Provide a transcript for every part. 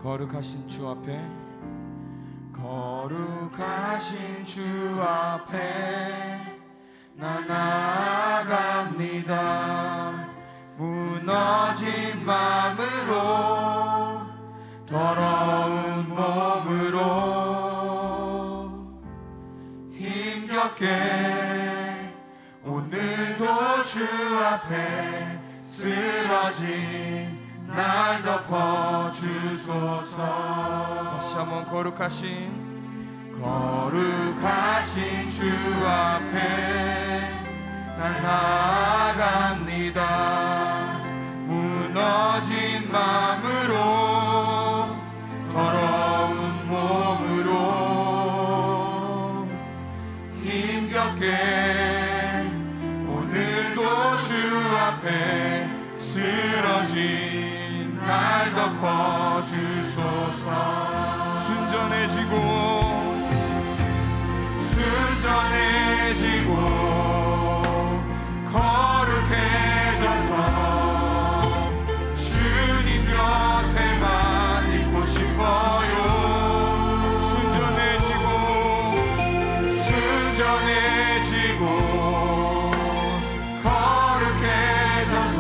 거룩하신 주 앞에, 거룩하신 주 앞에 나 나아갑니다. 무너진 마음으로, 더러운 몸으로 힘겹게 오늘도 주 앞에 쓰러진 날 덮어주소서. 다시 한번 거룩하신 주 앞에 난 나아갑니다. 무너진 마음으로, 더러운 몸으로 힘겹게 오늘도 주 앞에 쓰러진 날 덮어주소서. 순전해지고 거룩해져서 주님 곁에만 있고 싶어요. 순전해지고 거룩해져서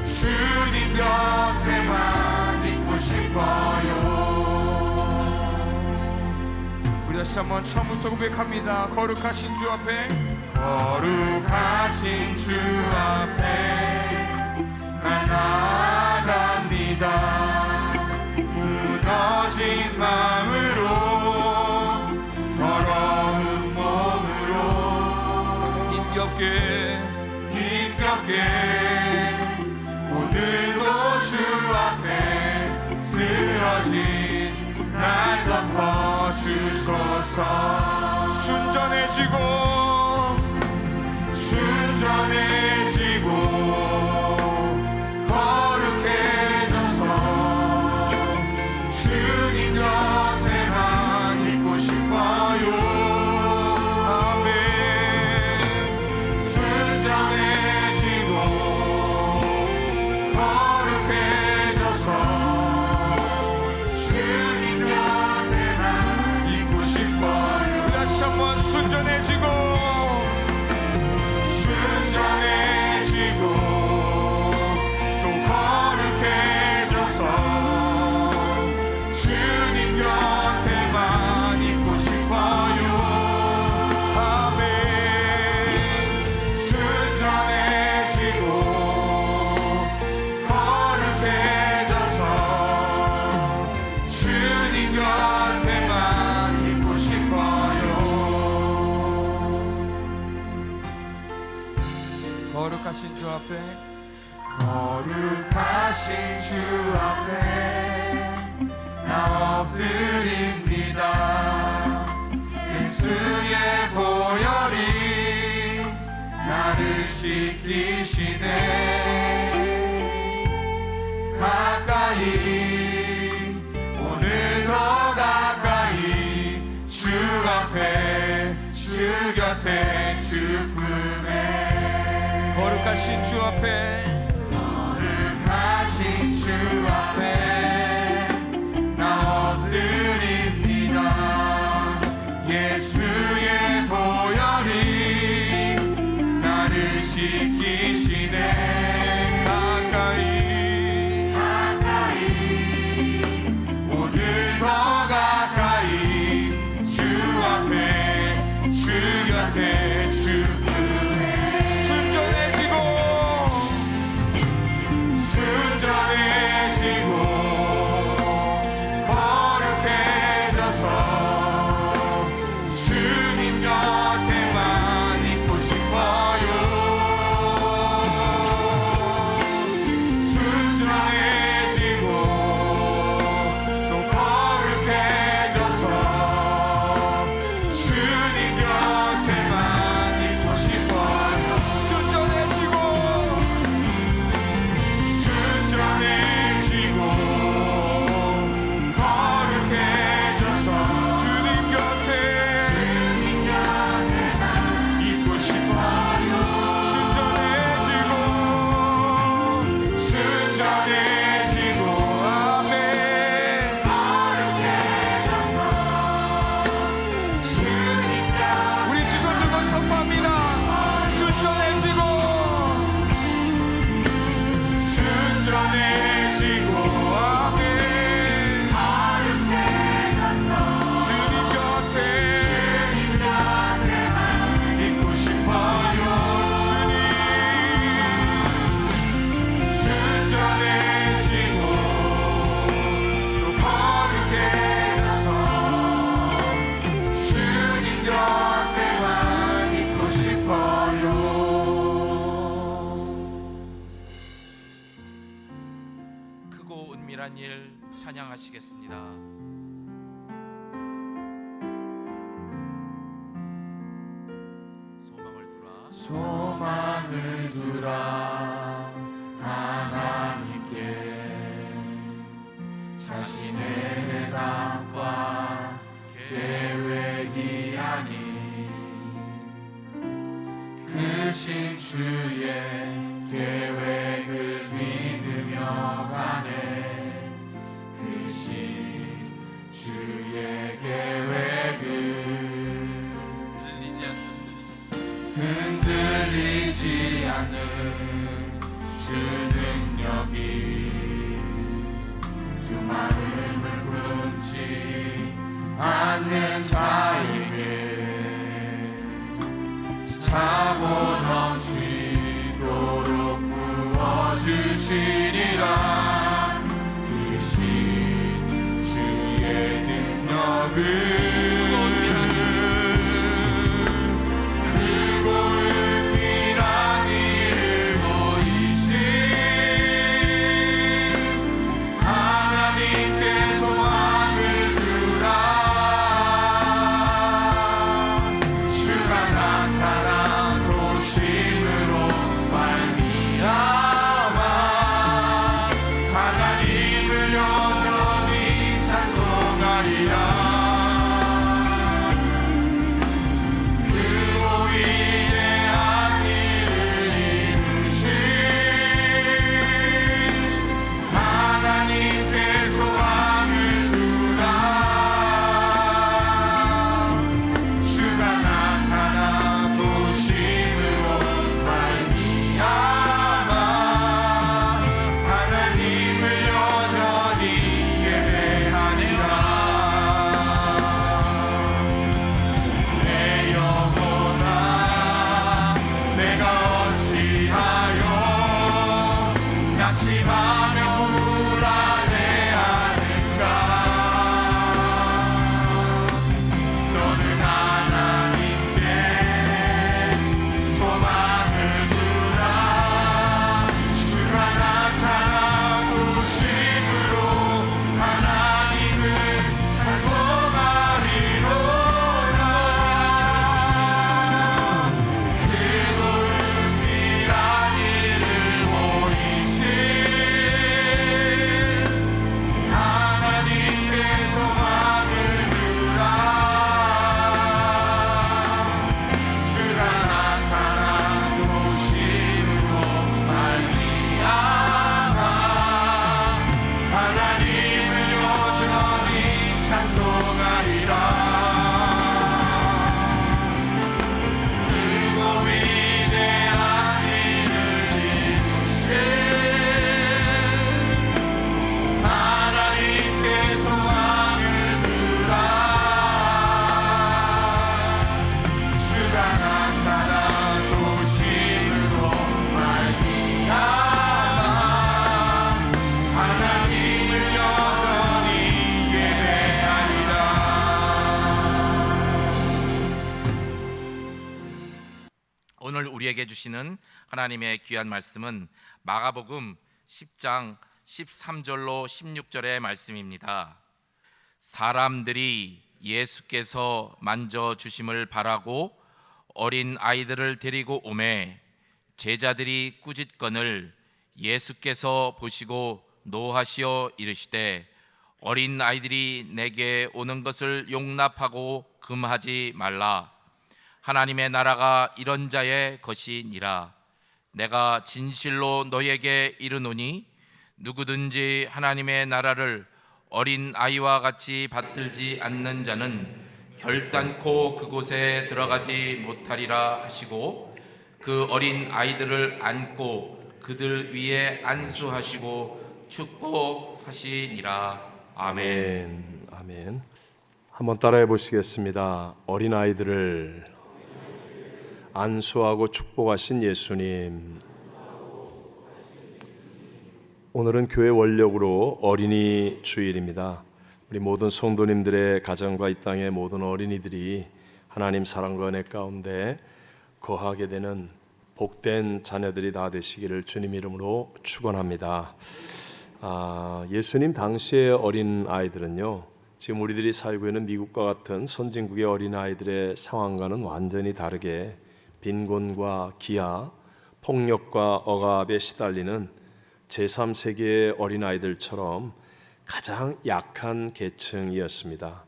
주님 곁에만 있고 싶어요. 우리 다시 한번 처음부터 고백합니다. 거룩하신 주 앞에, 거룩하신 주 앞에 나 나아갑니다. 무너진 마음으로, 더러운 몸으로 힘겹게 오늘도 주 앞에 쓰러진 날 덮어주소서. 순전해지고 거룩해져서 주님 곁에만 있고 싶어요. 아멘. 순전해지고 거룩해져서 주님 곁에만 있고 싶어요. 다시 한번 순전해지고 또 거룩해져서 주님 곁에만 있고 싶어요. 아멘. 순전해지고 거룩해져서 주님 곁에만 있고 싶어요. 거룩하신 주 앞에, 거룩하신 주 앞에 나 엎드립니다. 예수의 보혈이 나를 씻기시네. 가까이, 오늘도 가까이 주 앞에, 주 곁에, 주 품에. 거룩하신 주 앞에, 거룩하신 주 앞에 나 엎드립니다. 예수의 보혈이 나를 씻기시네. 가까이 오늘도 가까이 주 앞에, 주 곁에, 주 품에. 순전해지고 거룩해져서 주님 곁에만 있고 싶어요. 순전해지고 또 거룩해져서 주님 곁에만 있고 싶어요. 위한 일 찬양하시겠습니다. 소망을 두라 하나님께 자신의 해답과 계획이 아닌 크신 주의 계획을 믿으며 가네. 크신 주의 계획을 흔들리지 않는 주 능력이 주 마음을 품지 않는 자에게 차고 넘치도록 부어주시리라. 크신 주의 능력을 오늘 우리에게 주시는 하나님의 귀한 말씀은 마가복음 10장 13절로 16절의 말씀입니다. 사람들이 예수께서 만져주심을 바라고 어린 아이들을 데리고 오매 제자들이 꾸짖거늘 예수께서 보시고 노하시어 이르시되 어린 아이들이 내게 오는 것을 용납하고 금하지 말라. 하나님의 나라가 이런 자의 것이니라. 내가 진실로 너에게 이르노니 누구든지 하나님의 나라를 어린 아이와 같이 받들지 않는 자는 결단코 그곳에 들어가지 못하리라 하시고 그 어린 아이들을 안고 그들 위에 안수하시고 축복하시니라. 아멘. 아멘. 한번 따라해 보시겠습니다. 어린 아이들을 안수하고 축복하신 예수님. 오늘은 교회 원력으로 어린이 주일입니다. 우리 모든 성도님들의 가정과 이 땅의 모든 어린이들이 하나님 사랑과 은혜 가운데 거하게 되는 복된 자녀들이 다 되시기를 주님 이름으로 축원합니다. 예수님 당시의 어린 아이들은요, 지금 우리들이 살고 있는 미국과 같은 선진국의 어린 아이들의 상황과는 완전히 다르게 빈곤과 기아, 폭력과 억압에 시달리는 제3세계의 어린 아이들처럼 가장 약한 계층이었습니다.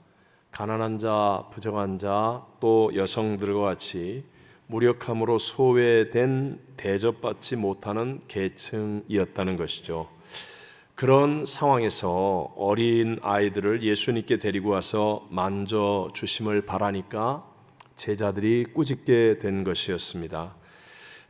가난한 자, 부정한 자, 또 여성들과 같이 무력함으로 소외된 대접받지 못하는 계층이었다는 것이죠. 그런 상황에서 어린 아이들을 예수님께 데리고 와서 만져주심을 바라니까 제자들이 꾸짖게 된 것이었습니다.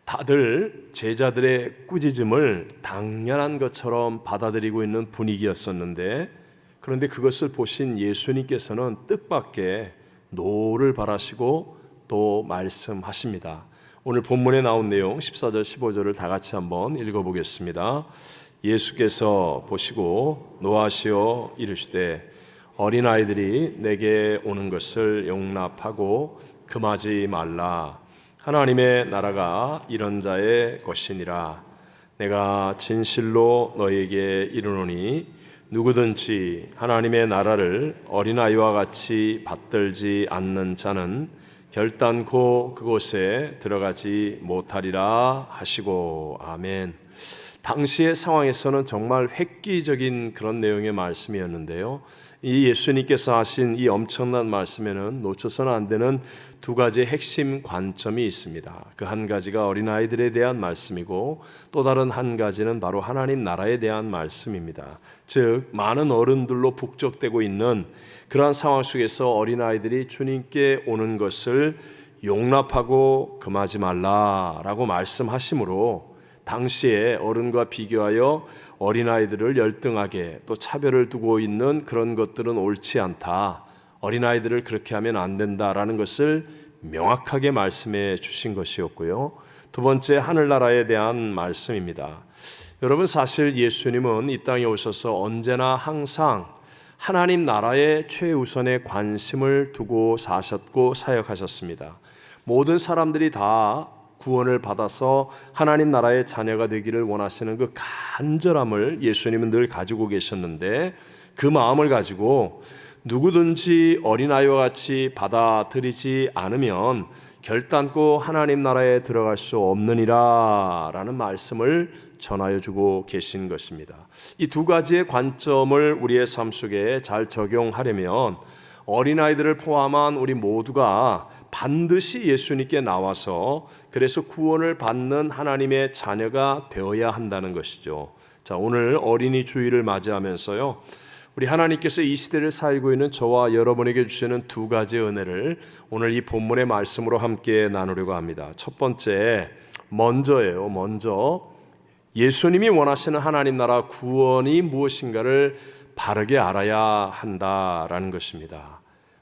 다들 제자들의 꾸짖음을 당연한 것처럼 받아들이고 있는 분위기였었는데, 그런데 그것을 보신 예수님께서는 뜻밖의 노를 바라시고 또 말씀하십니다. 오늘 본문에 나온 내용 14절 15절을 다 같이 한번 읽어보겠습니다. 예수께서 보시고 노하시어 이르시되 어린아이들이 내게 오는 것을 용납하고 금하지 말라. 하나님의 나라가 이런 자의 것이니라. 내가 진실로 너희에게 이르노니 누구든지 하나님의 나라를 어린아이와 같이 받들지 않는 자는 결단코 그곳에 들어가지 못하리라 하시고. 아멘. 당시의 상황에서는 정말 획기적인 그런 내용의 말씀이었는데요, 이 예수님께서 하신 이 엄청난 말씀에는 놓쳐서는 안 되는 두 가지의 핵심 관점이 있습니다. 그 한 가지가 어린아이들에 대한 말씀이고, 또 다른 한 가지는 바로 하나님 나라에 대한 말씀입니다. 즉 많은 어른들로 북적대고 있는 그러한 상황 속에서 어린아이들이 주님께 오는 것을 용납하고 금하지 말라라고 말씀하시므로, 당시에 어른과 비교하여 어린아이들을 열등하게 또 차별을 두고 있는 그런 것들은 옳지 않다, 어린아이들을 그렇게 하면 안 된다라는 것을 명확하게 말씀해 주신 것이었고요. 두 번째, 하늘나라에 대한 말씀입니다. 여러분, 사실 예수님은 이 땅에 오셔서 언제나 항상 하나님 나라에 최우선의 관심을 두고 사셨고 사역하셨습니다. 모든 사람들이 다 구원을 받아서 하나님 나라의 자녀가 되기를 원하시는 그 간절함을 예수님은 늘 가지고 계셨는데, 그 마음을 가지고 누구든지 어린아이와 같이 받아들이지 않으면 결단코 하나님 나라에 들어갈 수 없느니라 라는 말씀을 전하여 주고 계신 것입니다. 이 두 가지의 관점을 우리의 삶 속에 잘 적용하려면 어린아이들을 포함한 우리 모두가 반드시 예수님께 나와서 그래서 구원을 받는 하나님의 자녀가 되어야 한다는 것이죠. 자, 오늘 어린이 주일을 맞이하면서요, 우리 하나님께서 이 시대를 살고 있는 저와 여러분에게 주시는 두 가지 은혜를 오늘 이 본문의 말씀으로 함께 나누려고 합니다. 첫 번째, 먼저 예수님이 원하시는 하나님 나라 구원이 무엇인가를 바르게 알아야 한다라는 것입니다.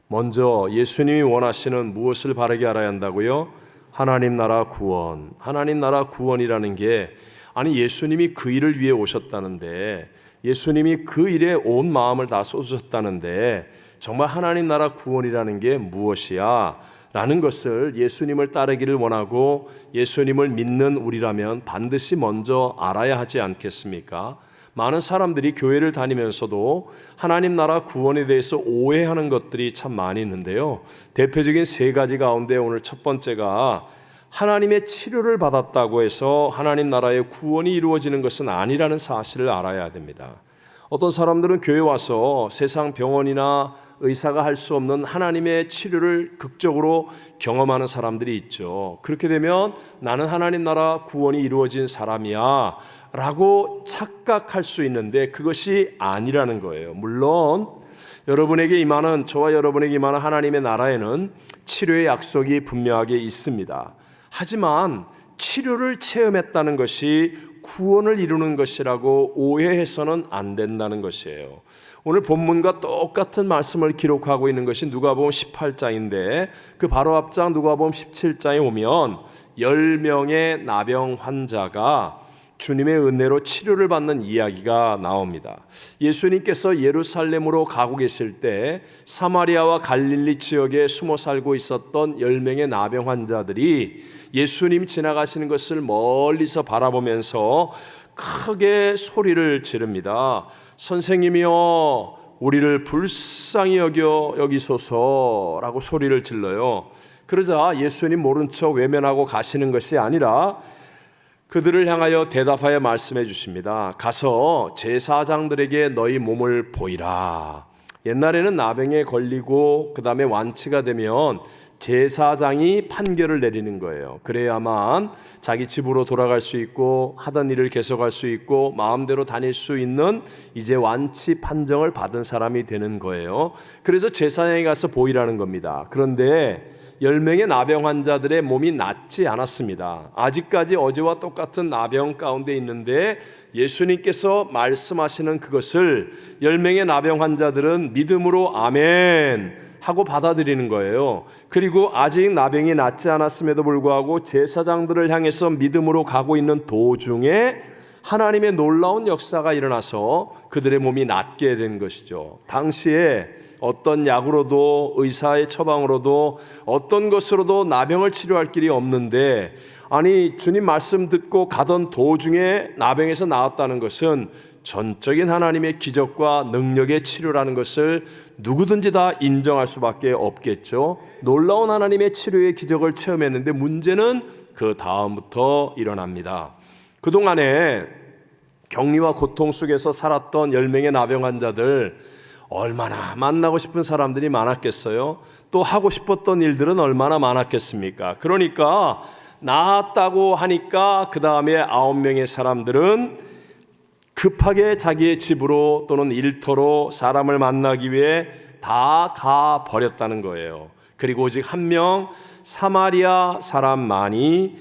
먼저 예수님이 원하시는 무엇을 바르게 알아야 한다고요? 하나님 나라 구원. 하나님 나라 구원이라는 게, 아니 예수님이 그 일을 위해 오셨다는데, 예수님이 그 일에 온 마음을 다 쏟으셨다는데, 정말 하나님 나라 구원이라는 게 무엇이야? 라는 것을 예수님을 따르기를 원하고 예수님을 믿는 우리라면 반드시 먼저 알아야 하지 않겠습니까? 많은 사람들이 교회를 다니면서도 하나님 나라 구원에 대해서 오해하는 것들이 참 많이 있는데요, 대표적인 세 가지 가운데 오늘 첫 번째가 하나님의 치료를 받았다고 해서 하나님 나라의 구원이 이루어지는 것은 아니라는 사실을 알아야 됩니다. 어떤 사람들은 교회 와서 세상 병원이나 의사가 할 수 없는 하나님의 치료를 극적으로 경험하는 사람들이 있죠. 그렇게 되면 나는 하나님 나라 구원이 이루어진 사람이야 라고 착각할 수 있는데, 그것이 아니라는 거예요. 물론 여러분에게 임하는, 저와 여러분에게 임하는 하나님의 나라에는 치료의 약속이 분명하게 있습니다. 하지만 치료를 체험했다는 것이 구원을 이루는 것이라고 오해해서는 안 된다는 것이에요. 오늘 본문과 똑같은 말씀을 기록하고 있는 것이 누가복음 18장인데, 그 바로 앞장 누가복음 17장에 오면 10명의 나병 환자가 주님의 은혜로 치료를 받는 이야기가 나옵니다. 예수님께서 예루살렘으로 가고 계실 때 사마리아와 갈릴리 지역에 숨어 살고 있었던 10명의 나병 환자들이 예수님 지나가시는 것을 멀리서 바라보면서 크게 소리를 지릅니다. 선생님이여 우리를 불쌍히 여겨 여기소서라고 소리를 질러요. 그러자 예수님 모른 척 외면하고 가시는 것이 아니라 그들을 향하여 대답하여 말씀해 주십니다. 가서 제사장들에게 너희 몸을 보이라. 옛날에는 나병에 걸리고 그 다음에 완치가 되면 제사장이 판결을 내리는 거예요. 그래야만 자기 집으로 돌아갈 수 있고 하던 일을 계속할 수 있고 마음대로 다닐 수 있는 이제 완치 판정을 받은 사람이 되는 거예요. 그래서 제사장에 가서 보이라는 겁니다. 그런데 10명의 나병 환자들의 몸이 낫지 않았습니다. 아직까지 어제와 똑같은 나병 가운데 있는데 예수님께서 말씀하시는 그것을 10명의 나병 환자들은 믿음으로 아멘 하고 받아들이는 거예요. 그리고 아직 나병이 낫지 않았음에도 불구하고 제사장들을 향해서 믿음으로 가고 있는 도중에 하나님의 놀라운 역사가 일어나서 그들의 몸이 낫게 된 것이죠. 당시에 어떤 약으로도 의사의 처방으로도 어떤 것으로도 나병을 치료할 길이 없는데, 아니 주님 말씀 듣고 가던 도중에 나병에서 나았다는 것은 전적인 하나님의 기적과 능력의 치료라는 것을 누구든지 다 인정할 수밖에 없겠죠. 놀라운 하나님의 치료의 기적을 체험했는데 문제는 그 다음부터 일어납니다. 그동안에 격리와 고통 속에서 살았던 10명의 나병 환자들, 얼마나 만나고 싶은 사람들이 많았겠어요? 또 하고 싶었던 일들은 얼마나 많았겠습니까? 그러니까 나았다고 하니까 그 다음에 9명의 사람들은 급하게 자기의 집으로 또는 일터로 사람을 만나기 위해 다 가버렸다는 거예요. 그리고 오직 한 명 사마리아 사람만이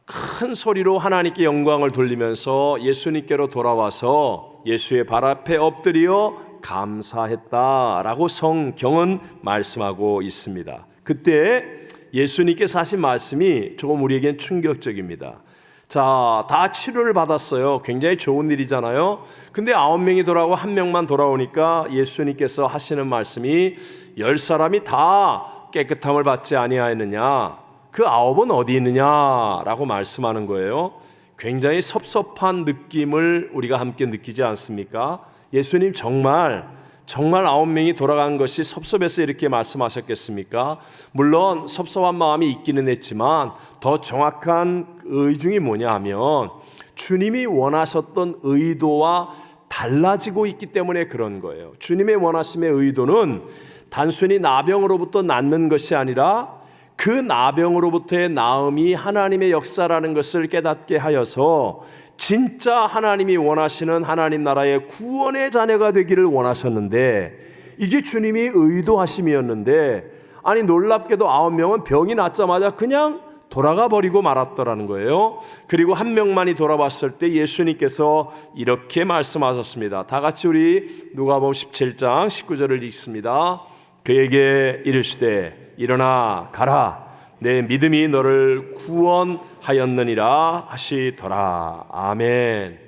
큰 소리로 하나님께 영광을 돌리면서 예수님께로 돌아와서 예수의 발 앞에 엎드려 감사했다라고 성경은 말씀하고 있습니다. 그때 예수님께서 하신 말씀이 조금 우리에겐 충격적입니다. 자, 다 치료를 받았어요. 굉장히 좋은 일이잖아요. 근데 9명이 돌아오고 1명만 돌아오니까 예수님께서 하시는 말씀이 10사람이 다 깨끗함을 받지 아니하였느냐, 그 9은 어디 있느냐라고 말씀하는 거예요. 굉장히 섭섭한 느낌을 우리가 함께 느끼지 않습니까? 예수님 정말 9명이 돌아간 것이 섭섭해서 이렇게 말씀하셨겠습니까? 물론 섭섭한 마음이 있기는 했지만 더 정확한 의중이 뭐냐 하면 주님이 원하셨던 의도와 달라지고 있기 때문에 그런 거예요. 주님의 원하심의 의도는 단순히 나병으로부터 낫는 것이 아니라 그 나병으로부터의 나음이 하나님의 역사라는 것을 깨닫게 하여서 진짜 하나님이 원하시는 하나님 나라의 구원의 자녀가 되기를 원하셨는데, 이게 주님이 의도하심이었는데, 아니 놀랍게도 9명은 병이 낫자마자 그냥 돌아가 버리고 말았더라는 거예요. 그리고 1명만이 돌아왔을 때 예수님께서 이렇게 말씀하셨습니다. 다 같이 우리 누가복음 17장 19절을 읽습니다. 그에게 이르시되 일어나 가라, 내 믿음이 너를 구원하였느니라 하시더라. 아멘.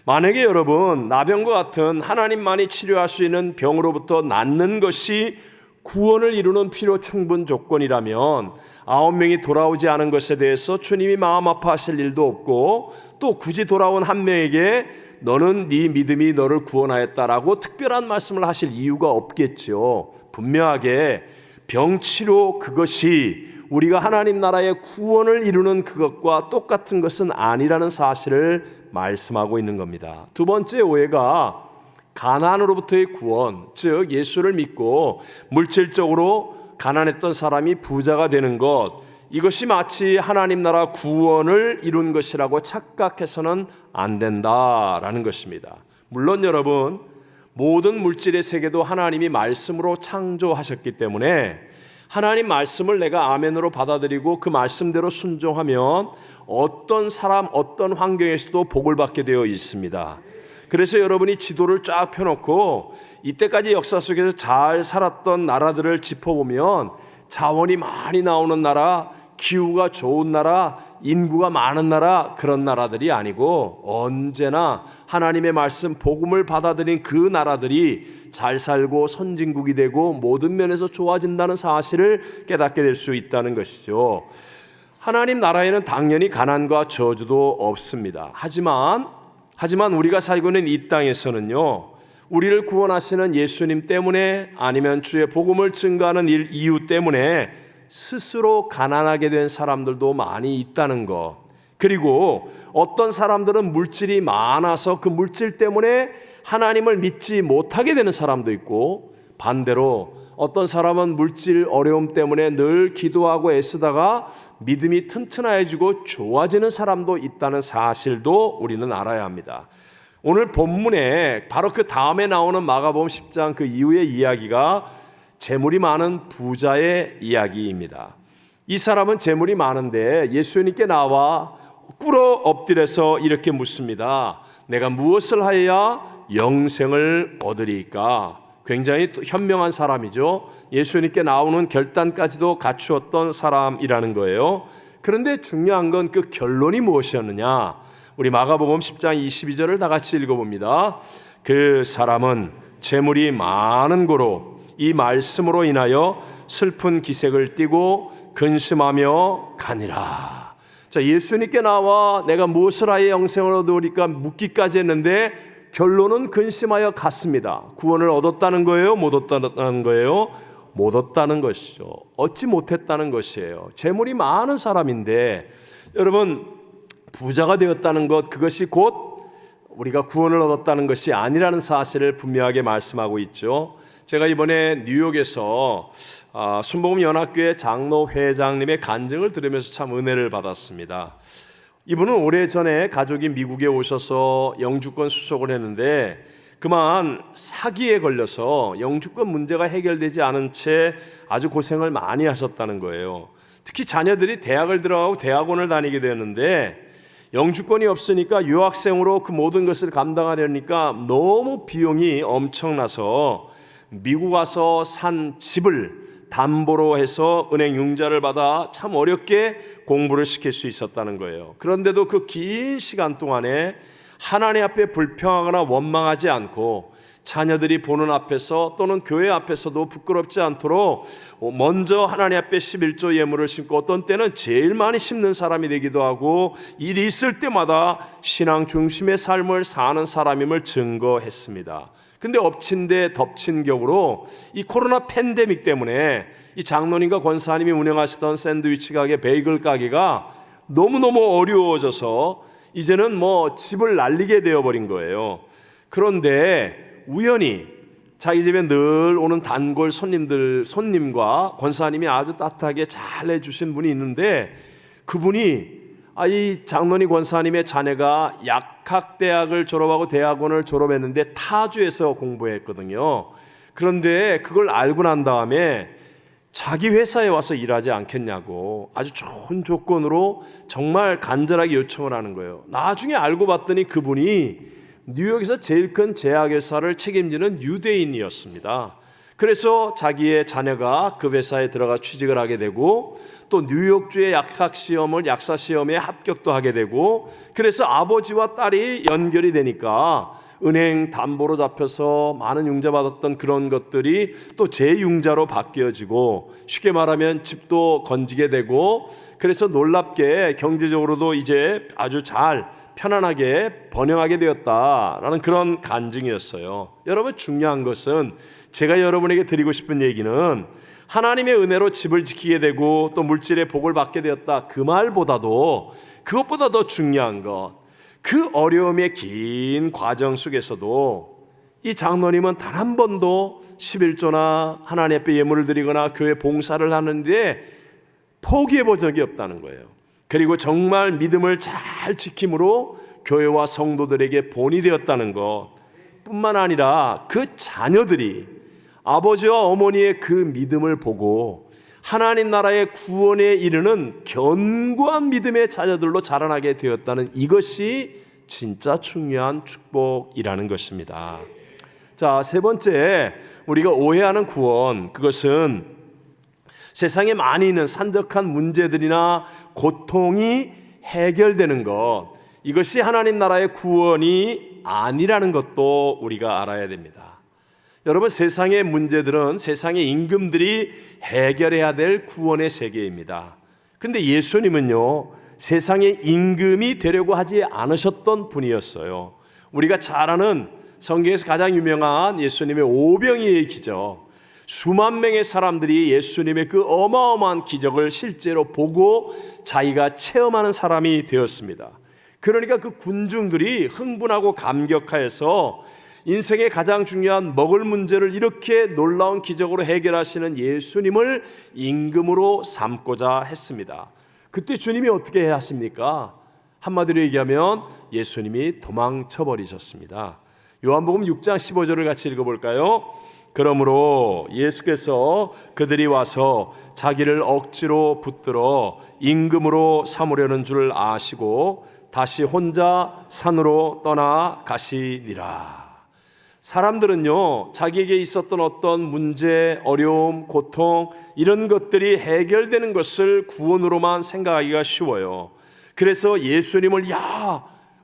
만약에 여러분 나병과 같은 하나님만이 치료할 수 있는 병으로부터 낫는 것이 구원을 이루는 필요 충분 조건이라면 9명이 돌아오지 않은 것에 대해서 주님이 마음 아파하실 일도 없고, 또 굳이 돌아온 1명에게 너는 네 믿음이 너를 구원하였다라고 특별한 말씀을 하실 이유가 없겠죠. 분명하게 병치료 그것이 우리가 하나님 나라의 구원을 이루는 그것과 똑같은 것은 아니라는 사실을 말씀하고 있는 겁니다. 두 번째 오해가 가난으로부터의 구원, 즉 예수를 믿고 물질적으로 가난했던 사람이 부자가 되는 것, 이것이 마치 하나님 나라 구원을 이룬 것이라고 착각해서는 안 된다라는 것입니다. 물론 여러분, 모든 물질의 세계도 하나님이 말씀으로 창조하셨기 때문에 하나님 말씀을 내가 아멘으로 받아들이고 그 말씀대로 순종하면 어떤 사람, 어떤 환경에서도 복을 받게 되어 있습니다. 그래서 여러분이 지도를 쫙 펴놓고 이때까지 역사 속에서 잘 살았던 나라들을 짚어보면 자원이 많이 나오는 나라, 기후가 좋은 나라, 인구가 많은 나라, 그런 나라들이 아니고 언제나 하나님의 말씀 복음을 받아들인 그 나라들이 잘 살고 선진국이 되고 모든 면에서 좋아진다는 사실을 깨닫게 될 수 있다는 것이죠. 하나님 나라에는 당연히 가난과 저주도 없습니다. 하지만 하지만 우리가 살고 있는 이 땅에서는요, 우리를 구원하시는 예수님 때문에 아니면 주의 복음을 증거하는 이유 때문에 스스로 가난하게 된 사람들도 많이 있다는 것. 그리고 어떤 사람들은 물질이 많아서 그 물질 때문에 하나님을 믿지 못하게 되는 사람도 있고, 반대로 어떤 사람은 물질 어려움 때문에 늘 기도하고 애쓰다가 믿음이 튼튼해지고 좋아지는 사람도 있다는 사실도 우리는 알아야 합니다. 오늘 본문에 바로 그 다음에 나오는 마가복음 10장 그 이후의 이야기가 재물이 많은 부자의 이야기입니다. 이 사람은 재물이 많은데 예수님께 나와 꿇어 엎드려서 이렇게 묻습니다. 내가 무엇을 하여야 영생을 얻으리까? 굉장히 현명한 사람이죠. 예수님께 나오는 결단까지도 갖추었던 사람이라는 거예요. 그런데 중요한 건 그 결론이 무엇이었느냐? 우리 마가복음 10장 22절을 다 같이 읽어봅니다. 그 사람은 재물이 많은 고로 이 말씀으로 인하여 슬픈 기색을 띠고 근심하며 가니라. 자, 예수님께 나와 내가 무엇을 하여 영생을 얻으리까 묻기까지 했는데 결론은 근심하여 갔습니다. 구원을 얻었다는 거예요? 못 얻었다는 거예요? 못 얻었다는 것이죠. 얻지 못했다는 것이에요. 재물이 많은 사람인데, 여러분, 부자가 되었다는 것, 그것이 곧 우리가 구원을 얻었다는 것이 아니라는 사실을 분명하게 말씀하고 있죠. 제가 이번에 뉴욕에서 순복음연합교회 장로 회장님의 간증을 들으면서 참 은혜를 받았습니다. 이분은 오래전에 가족이 미국에 오셔서 영주권 수속을 했는데 그만 사기에 걸려서 영주권 문제가 해결되지 않은 채 아주 고생을 많이 하셨다는 거예요. 특히 자녀들이 대학을 들어가고 대학원을 다니게 되었는데 영주권이 없으니까 유학생으로 그 모든 것을 감당하려니까 너무 비용이 엄청나서 미국 와서 산 집을 담보로 해서 은행 융자를 받아 참 어렵게 공부를 시킬 수 있었다는 거예요. 그런데도 그 긴 시간 동안에 하나님 앞에 불평하거나 원망하지 않고 자녀들이 보는 앞에서 또는 교회 앞에서도 부끄럽지 않도록 먼저 하나님 앞에 11조 예물을 심고 어떤 때는 제일 많이 심는 사람이 되기도 하고 일이 있을 때마다 신앙 중심의 삶을 사는 사람임을 증거했습니다. 근데 엎친 데 덮친 격으로 이 코로나 팬데믹 때문에 이 장로님과 권사님이 운영하시던 샌드위치 가게, 베이글 가게가 너무너무 어려워져서 이제는 뭐 집을 날리게 되어버린 거예요. 그런데 우연히 자기 집에 늘 오는 단골 손님과 권사님이 아주 따뜻하게 잘 해주신 분이 있는데 그분이 이 장로님 권사님의 자녀가 약학대학을 졸업하고 대학원을 졸업했는데 타주에서 공부했거든요. 그런데 그걸 알고 난 다음에 자기 회사에 와서 일하지 않겠냐고 아주 좋은 조건으로 정말 간절하게 요청을 하는 거예요. 나중에 알고 봤더니 그분이 뉴욕에서 제일 큰 제약회사를 책임지는 유대인이었습니다. 그래서 자기의 자녀가 그 회사에 들어가 취직을 하게 되고 또 뉴욕주의 약사 시험에 합격도 하게 되고 그래서 아버지와 딸이 연결이 되니까 은행 담보로 잡혀서 많은 융자 받았던 그런 것들이 또 재융자로 바뀌어지고 쉽게 말하면 집도 건지게 되고 그래서 놀랍게 경제적으로도 이제 아주 잘 편안하게 번영하게 되었다라는 그런 간증이었어요. 여러분, 중요한 것은 제가 여러분에게 드리고 싶은 얘기는 하나님의 은혜로 집을 지키게 되고 또 물질의 복을 받게 되었다, 그 말보다도 그것보다 더 중요한 것, 그 어려움의 긴 과정 속에서도 이 장로님은 단 한 번도 11조나 하나님 앞에 예물을 드리거나 교회 봉사를 하는데 포기해 본 적이 없다는 거예요. 그리고 정말 믿음을 잘 지킴으로 교회와 성도들에게 본이 되었다는 것 뿐만 아니라 그 자녀들이 아버지와 어머니의 그 믿음을 보고 하나님 나라의 구원에 이르는 견고한 믿음의 자녀들로 자라나게 되었다는 이것이 진짜 중요한 축복이라는 것입니다. 자, 세 번째, 우리가 오해하는 구원, 그것은 세상에 많이 있는 산적한 문제들이나 고통이 해결되는 것, 이것이 하나님 나라의 구원이 아니라는 것도 우리가 알아야 됩니다. 여러분, 세상의 문제들은 세상의 임금들이 해결해야 될 구원의 세계입니다. 근데 예수님은요, 세상의 임금이 되려고 하지 않으셨던 분이었어요. 우리가 잘 아는 성경에서 가장 유명한 예수님의 오병이의 기적, 수만 명의 사람들이 예수님의 그 어마어마한 기적을 실제로 보고 자기가 체험하는 사람이 되었습니다. 그러니까 그 군중들이 흥분하고 감격하여서 인생의 가장 중요한 먹을 문제를 이렇게 놀라운 기적으로 해결하시는 예수님을 임금으로 삼고자 했습니다. 그때 주님이 어떻게 해야 하십니까? 한마디로 얘기하면 예수님이 도망쳐 버리셨습니다. 요한복음 6장 15절을 같이 읽어볼까요? 그러므로 예수께서 그들이 와서 자기를 억지로 붙들어 임금으로 삼으려는 줄 아시고 다시 혼자 산으로 떠나 가시니라. 사람들은요, 자기에게 있었던 어떤 문제, 어려움, 고통 이런 것들이 해결되는 것을 구원으로만 생각하기가 쉬워요. 그래서 예수님을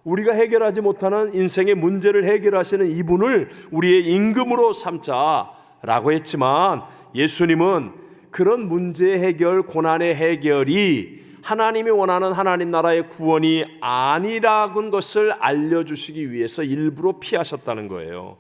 우리가 해결하지 못하는 인생의 문제를 해결하시는 이분을 우리의 임금으로 삼자라고 했지만, 예수님은 그런 문제 해결, 고난의 해결이 하나님이 원하는 하나님 나라의 구원이 아니라는 것을 알려주시기 위해서 일부러 피하셨다는 거예요.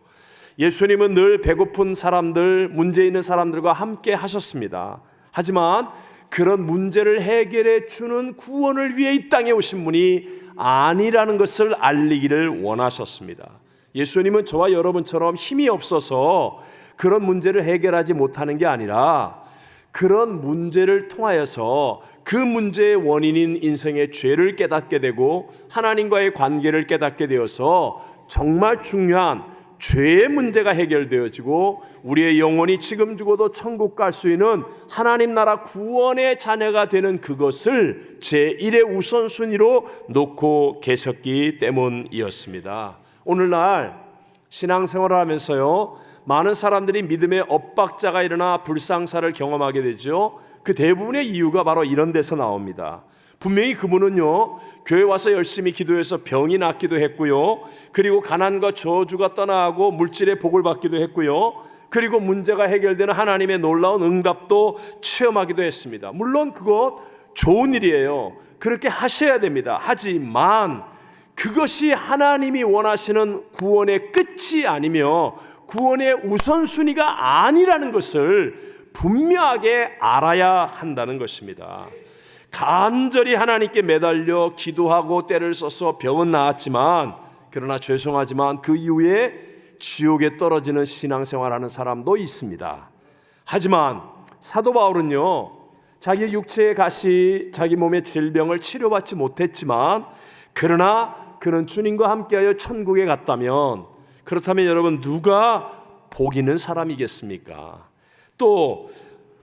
예수님은 늘 배고픈 사람들, 문제 있는 사람들과 함께 하셨습니다. 하지만 그런 문제를 해결해 주는 구원을 위해 이 땅에 오신 분이 아니라는 것을 알리기를 원하셨습니다. 예수님은 저와 여러분처럼 힘이 없어서 그런 문제를 해결하지 못하는 게 아니라 그런 문제를 통하여서 그 문제의 원인인 인생의 죄를 깨닫게 되고 하나님과의 관계를 깨닫게 되어서 정말 중요한 죄의 문제가 해결되어지고 우리의 영혼이 지금 죽어도 천국 갈 수 있는 하나님 나라 구원의 자녀가 되는 그것을 제1의 우선순위로 놓고 계셨기 때문이었습니다. 오늘날 신앙생활을 하면서요, 많은 사람들이 믿음의 엇박자가 일어나 불상사를 경험하게 되죠. 그 대부분의 이유가 바로 이런 데서 나옵니다. 분명히 그분은요, 교회 와서 열심히 기도해서 병이 낫기도 했고요, 그리고 가난과 저주가 떠나고 물질의 복을 받기도 했고요, 그리고 문제가 해결되는 하나님의 놀라운 응답도 체험하기도 했습니다. 물론 그것 좋은 일이에요. 그렇게 하셔야 됩니다. 하지만 그것이 하나님이 원하시는 구원의 끝이 아니며 구원의 우선순위가 아니라는 것을 분명하게 알아야 한다는 것입니다. 간절히 하나님께 매달려 기도하고 때를 써서 병은 나았지만, 그러나 죄송하지만 그 이후에 지옥에 떨어지는 신앙생활하는 사람도 있습니다. 하지만 사도 바울은요, 자기 육체의 가시, 자기 몸의 질병을 치료받지 못했지만, 그러나 그는 주님과 함께하여 천국에 갔다면, 그렇다면 여러분 누가 복 있는 사람이겠습니까? 또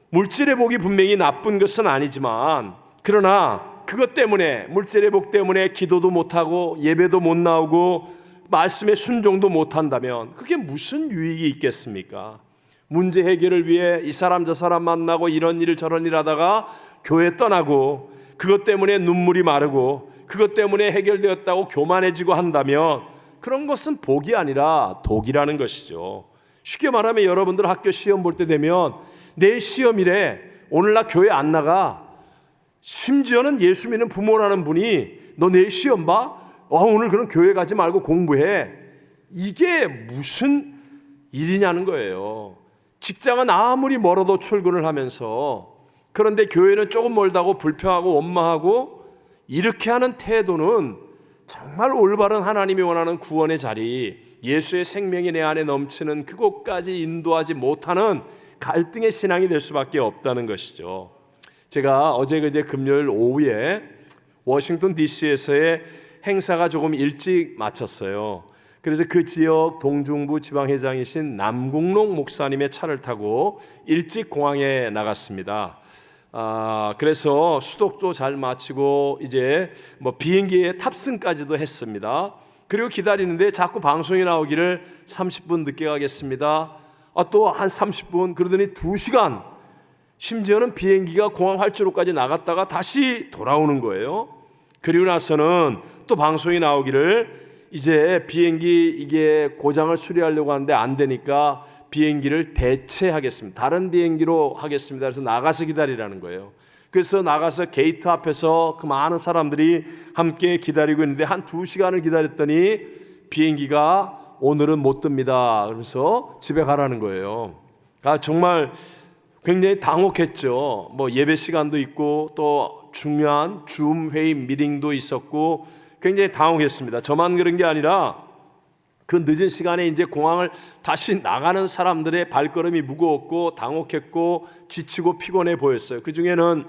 물질의 복이 분명히 나쁜 것은 아니지만, 그러나 그것 때문에, 물질의 복 때문에 기도도 못하고 예배도 못 나오고 말씀에 순종도 못한다면 그게 무슨 유익이 있겠습니까? 문제 해결을 위해 이 사람 저 사람 만나고 이런 일 저런 일 하다가 교회 떠나고 그것 때문에 눈물이 마르고 그것 때문에 해결되었다고 교만해지고 한다면 그런 것은 복이 아니라 독이라는 것이죠. 쉽게 말하면 여러분들 학교 시험 볼 때 되면 내일 시험이래, 오늘날 교회 안 나가. 심지어는 예수 믿는 부모라는 분이 너 내일 시험 봐? 오늘 그럼 교회 가지 말고 공부해. 이게 무슨 일이냐는 거예요. 직장은 아무리 멀어도 출근을 하면서, 그런데 교회는 조금 멀다고 불평하고 원망하고 이렇게 하는 태도는 정말 올바른 하나님이 원하는 구원의 자리, 예수의 생명이 내 안에 넘치는 그곳까지 인도하지 못하는 갈등의 신앙이 될 수밖에 없다는 것이죠. 제가 어제 금요일 오후에 워싱턴 DC에서의 행사가 조금 일찍 마쳤어요. 그래서 그 지역 동중부 지방회장이신 남궁록 목사님의 차를 타고 일찍 공항에 나갔습니다. 그래서 수독도 잘 마치고 이제 비행기에 탑승까지도 했습니다. 그리고 기다리는데 자꾸 방송이 나오기를 30분 늦게 가겠습니다. 또 한 30분, 그러더니 2시간, 심지어는 비행기가 공항 활주로까지 나갔다가 다시 돌아오는 거예요. 그리고 나서는 또 방송이 나오기를 이제 비행기 이게 고장을 수리하려고 하는데 안 되니까 비행기를 대체하겠습니다. 다른 비행기로 하겠습니다. 그래서 나가서 기다리라는 거예요. 그래서 나가서 게이트 앞에서 그 많은 사람들이 함께 기다리고 있는데 한 2시간을 기다렸더니 비행기가 오늘은 못 뜹니다. 그러면서 집에 가라는 거예요. 정말 굉장히 당혹했죠. 뭐 예배 시간도 있고 또 중요한 줌 회의 미팅도 있었고 굉장히 당혹했습니다. 저만 그런 게 아니라 그 늦은 시간에 이제 공항을 다시 나가는 사람들의 발걸음이 무거웠고 당혹했고 지치고 피곤해 보였어요. 그 중에는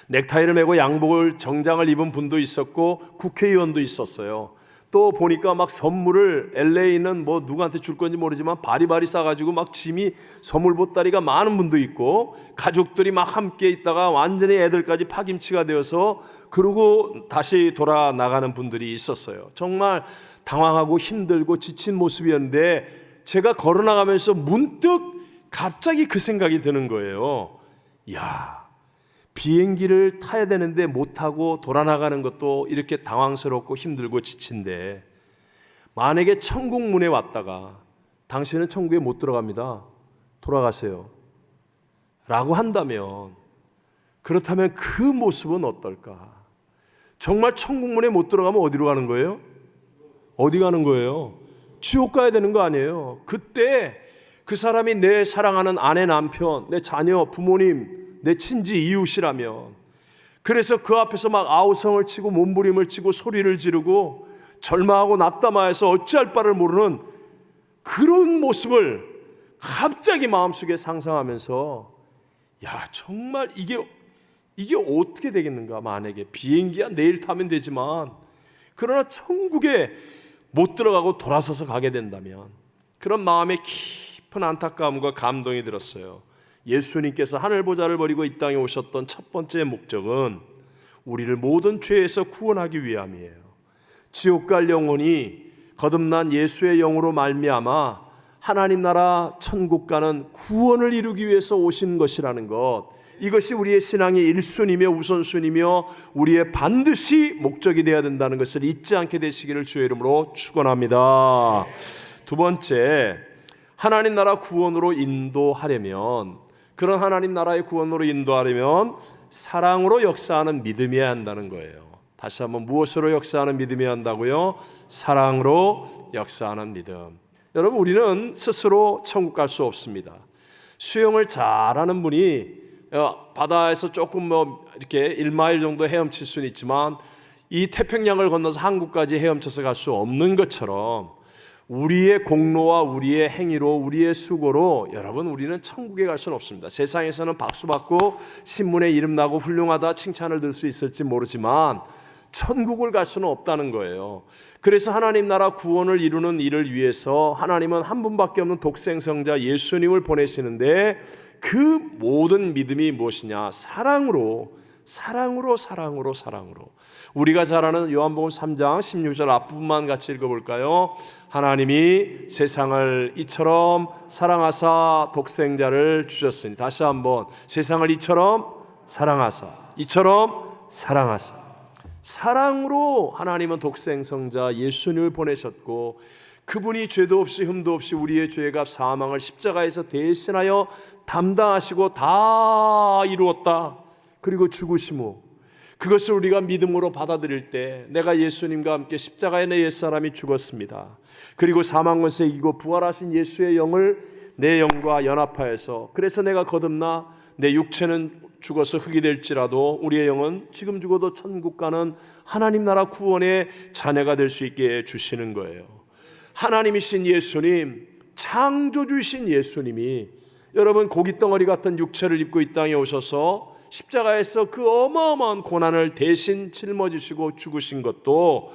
넥타이를 메고 양복을 정장을 입은 분도 있었고 국회의원도 있었어요. 또 보니까 막 선물을 LA는 뭐 누구한테 줄 건지 모르지만 바리바리 싸가지고 막 짐이 선물 보따리가 많은 분도 있고 가족들이 막 함께 있다가 완전히 애들까지 파김치가 되어서 그러고 다시 돌아 나가는 분들이 있었어요. 정말 당황하고 힘들고 지친 모습이었는데 제가 걸어나가면서 문득 갑자기 그 생각이 드는 거예요. 야, 비행기를 타야 되는데 못 타고 돌아 나가는 것도 이렇게 당황스럽고 힘들고 지친데 만약에 천국 문에 왔다가 당신은 천국에 못 들어갑니다. 돌아가세요. 라고 한다면 그렇다면 그 모습은 어떨까? 정말 천국 문에 못 들어가면 어디로 가는 거예요? 어디 가는 거예요? 지옥 가야 되는 거 아니에요? 그때 그 사람이 내 사랑하는 아내, 남편, 내 자녀, 부모님, 내 친지 이웃이라면 그래서 그 앞에서 막 아우성을 치고 몸부림을 치고 소리를 지르고 절망하고 낙담하여서 어찌할 바를 모르는 그런 모습을 갑자기 마음속에 상상하면서 야, 정말 이게 어떻게 되겠는가? 만약에 비행기야 내일 타면 되지만 그러나 천국에 못 들어가고 돌아서서 가게 된다면 그런 마음에 깊은 안타까움과 감동이 들었어요. 예수님께서 하늘보좌를 버리고 이 땅에 오셨던 첫 번째 목적은 우리를 모든 죄에서 구원하기 위함이에요. 지옥 갈 영혼이 거듭난 예수의 영으로 말미암아 하나님 나라 천국 가는 구원을 이루기 위해서 오신 것이라는 것, 이것이 우리의 신앙의 1순위며 우선순위며 우리의 반드시 목적이 되어야 된다는 것을 잊지 않게 되시기를 주의 이름으로 축원합니다. 두 번째, 하나님 나라 구원으로 인도하려면, 그런 하나님 나라의 구원으로 인도하려면 사랑으로 역사하는 믿음이어야 한다는 거예요. 다시 한번, 무엇으로 역사하는 믿음이어야 한다고요? 사랑으로 역사하는 믿음. 여러분, 우리는 스스로 천국 갈 수 없습니다. 수영을 잘하는 분이 바다에서 조금 이렇게 1마일 정도 헤엄칠 수는 있지만 이 태평양을 건너서 한국까지 헤엄쳐서 갈 수 없는 것처럼 우리의 공로와 우리의 행위로, 우리의 수고로 여러분, 우리는 천국에 갈 수는 없습니다. 세상에서는 박수받고 신문에 이름 나고 훌륭하다 칭찬을 들 수 있을지 모르지만 천국을 갈 수는 없다는 거예요. 그래서 하나님 나라 구원을 이루는 일을 위해서 하나님은 한 분밖에 없는 독생성자 예수님을 보내시는데 그 모든 믿음이 무엇이냐? 사랑으로. 우리가 잘 아는 요한복음 3장 16절 앞부분만 같이 읽어볼까요? 하나님이 세상을 이처럼 사랑하사 독생자를 주셨으니, 다시 한번, 세상을 이처럼 사랑하사, 사랑으로 하나님은 독생성자 예수님을 보내셨고, 그분이 죄도 없이 흠도 없이 우리의 죄값 사망을 십자가에서 대신하여 담당하시고 다 이루었다. 그리고 죽으시고, 그것을 우리가 믿음으로 받아들일 때 내가 예수님과 함께 십자가에 내 옛사람이 죽었습니다. 그리고 사망권세 이기고 부활하신 예수의 영을 내 영과 연합하여서, 그래서 내가 거듭나 내 육체는 죽어서 흙이 될지라도 우리의 영은 지금 죽어도 천국 가는 하나님 나라 구원의 자녀가 될 수 있게 해주시는 거예요. 하나님이신 예수님, 창조주이신 예수님이 여러분 고깃덩어리 같은 육체를 입고 이 땅에 오셔서 십자가에서 그 어마어마한 고난을 대신 짊어지시고 죽으신 것도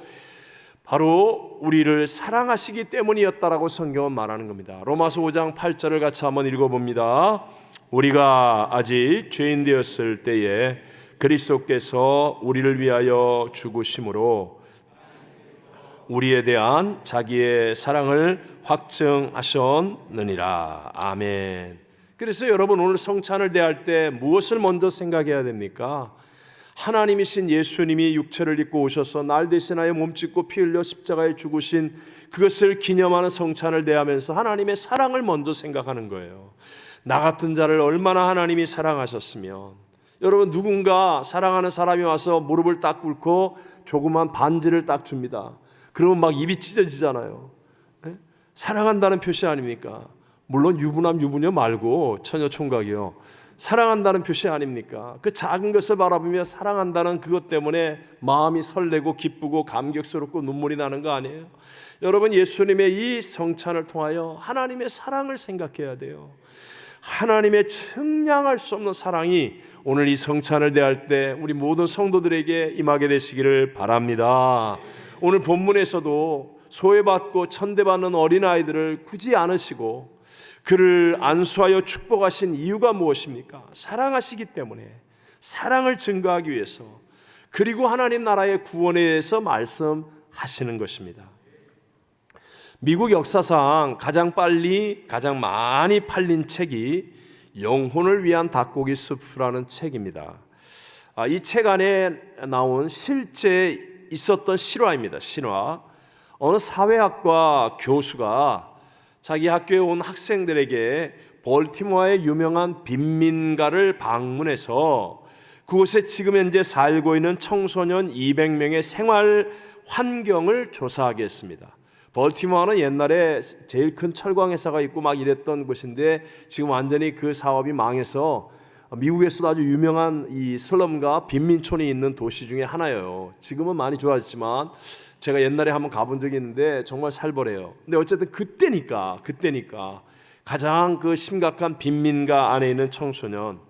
바로 우리를 사랑하시기 때문이었다라고 성경은 말하는 겁니다. 로마서 5장 8절을 같이 한번 읽어봅니다. 우리가 아직 죄인 되었을 때에 그리스도께서 우리를 위하여 죽으심으로 우리에 대한 자기의 사랑을 확증하셨느니라. 아멘. 그래서 여러분, 오늘 성찬을 대할 때 무엇을 먼저 생각해야 됩니까? 하나님이신 예수님이 육체를 입고 오셔서 날 대신하여 몸 찢고 피 흘려 십자가에 죽으신 그것을 기념하는 성찬을 대하면서 하나님의 사랑을 먼저 생각하는 거예요. 나 같은 자를 얼마나 하나님이 사랑하셨으면, 여러분, 누군가 사랑하는 사람이 와서 무릎을 딱 꿇고 조그만 반지를 딱 줍니다. 그러면 막 입이 찢어지잖아요. 네? 사랑한다는 표시 아닙니까? 물론 유부남 유부녀 말고 처녀 총각이요. 사랑한다는 표시 아닙니까? 그 작은 것을 바라보며 사랑한다는 그것 때문에 마음이 설레고 기쁘고 감격스럽고 눈물이 나는 거 아니에요? 여러분, 예수님의 이 성찬을 통하여 하나님의 사랑을 생각해야 돼요. 하나님의 측량할 수 없는 사랑이 오늘 이 성찬을 대할 때 우리 모든 성도들에게 임하게 되시기를 바랍니다. 오늘 본문에서도 소외받고 천대받는 어린아이들을 굳이 안으시고 그를 안수하여 축복하신 이유가 무엇입니까? 사랑하시기 때문에, 사랑을 증거하기 위해서, 그리고 하나님 나라의 구원에 대해서 말씀하시는 것입니다. 미국 역사상 가장 빨리 가장 많이 팔린 책이 영혼을 위한 닭고기 수프라는 책입니다. 이 책 안에 나온 실제 있었던 실화입니다. 실화. 어느 사회학과 교수가 자기 학교에 온 학생들에게 볼티모어의 유명한 빈민가를 방문해서 그곳에 지금 현재 살고 있는 청소년 200명의 생활 환경을 조사하게 했습니다. 볼티모어는 옛날에 제일 큰 철강 회사가 있고 막 이랬던 곳인데 지금 완전히 그 사업이 망해서 미국에서도 아주 유명한 이 슬럼과 빈민촌이 있는 도시 중에 하나예요. 지금은 많이 좋아졌지만 제가 옛날에 한번 가본 적이 있는데 정말 살벌해요. 근데 어쨌든 그때니까 가장 그 심각한 빈민가 안에 있는 청소년.